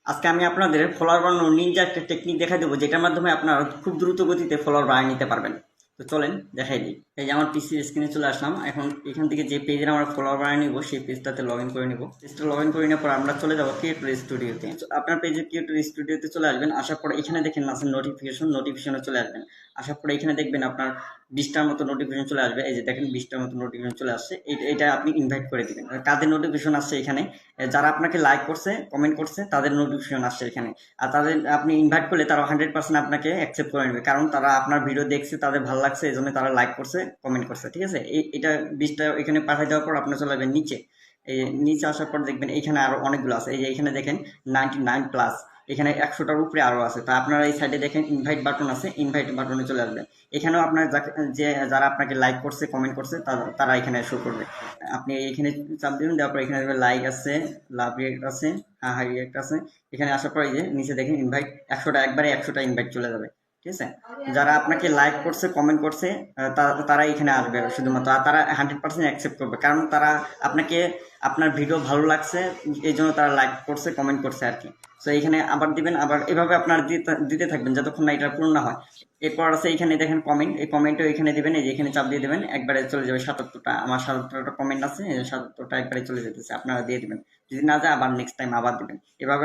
আজকে আমি আপনাদের ফলোয়ার বানানোর নিনজা একটা টেকনিক দেখাই দেবো, যেটার মাধ্যমে আপনারা খুব দ্রুত গতিতে ফলোয়ার বানিয়ে নিতে পারবেন। তো চলেন দেখাই দিই। এই যে আমার পিসির স্ক্রিনে চলে আসলাম। এখন এখান থেকে যে পেজের আমরা ফলোয়ার বানিয়ে নিব সেই পেজটাতে লগ ইন করে নিব। পেজটা লগ ইন করে নেওয়ার পর আমরা চলে যাবো ক্রিয়েটর স্টুডিওতে। আপনার পেজে ক্রিয়েটর স্টুডিওতে চলে আসবেন। আসার পরে এখানে দেখেন আছে নোটিফিকেশনে চলে আসবেন। আসার পরে এখানে দেখবেন আপনার 20টার মতো নোটিফিকেশন চলে আসবে। এই যে দেখেন 20টার মতো নোটিফিকেশন চলে আসছে। এটা আপনি ইনভাইট করে দিবেন। কাদের নোটিফিকেশন আসছে এখানে, যারা আপনাকে লাইক করছে কমেন্ট করছে তাদের নোটিফিকেশন আসছে এখানে। আর তাদের আপনি ইনভাইট করলে তারা 100% আপনাকে অ্যাকসেপ্ট করে নেবে, কারণ তারা আপনার ভিডিও দেখছে, তাদের ভালো লাগছে, এই জন্য তারা লাইক করছে কমেন্ট করছে। ঠিক আছে, এটা 20টা এখানে পাঠিয়ে দেওয়ার পর আপনি চলে যাবেন নিচে। এই নিচে আসার পর দেখবেন এখানে আরো অনেকগুলো আছে। এই যে এখানে দেখেন 99+, এখানে 100টার উপরে আরো আছে। তা আপনারা এই সাইডে দেখেন ইনভাইট বাটন আছে, ইনভাইট বাটনে চলে আসবেন। এখানেও আপনার যে যারা আপনাকে লাইক করছে কমেন্ট করছে তারা এখানে শো করবে। আপনি এখানে চাপ দিবেন, দেওয়ার পর এখানে লাইক আছে, লাভ রিয়েক্ট আছে, হ্যাঁ হাই রিয়েক্ট আছে। এখানে আসার পর এই যে নিচে দেখেন ইনভাইট 100টা, একবারে 100টা ইনভাইট চলে যাবে। ঠিক আছে, যারা আপনাকে লাইক করছে কমেন্ট করছে তারা এখানে আসবে শুধুমাত্র। আর তারা 100% অ্যাকসেপ্ট করবে, কারণ তারা আপনাকে, আপনার ভিডিও ভালো লাগছে এই জন্য তারা লাইক করছে কমেন্ট করছে আর কি। তো এখানে আবার দিবেন, আবার এভাবে আপনার দিতে থাকবেন যতক্ষণ না এটা পূর্ণ না হয়। এরপর আছে এখানে দেখেন কমেন্ট, এই কমেন্টও এখানে দিবেন। এই যে এখানে চাপ দিয়ে দেবেন, একবারে চলে যাবে 77টা। আমার 77টা কমেন্ট আছে, 77টা একবারে চলে যেতেছে, আপনারা দিয়ে দিবেন। যদি না যায় আবার নেক্সট টাইম আবার দিবেন, এভাবে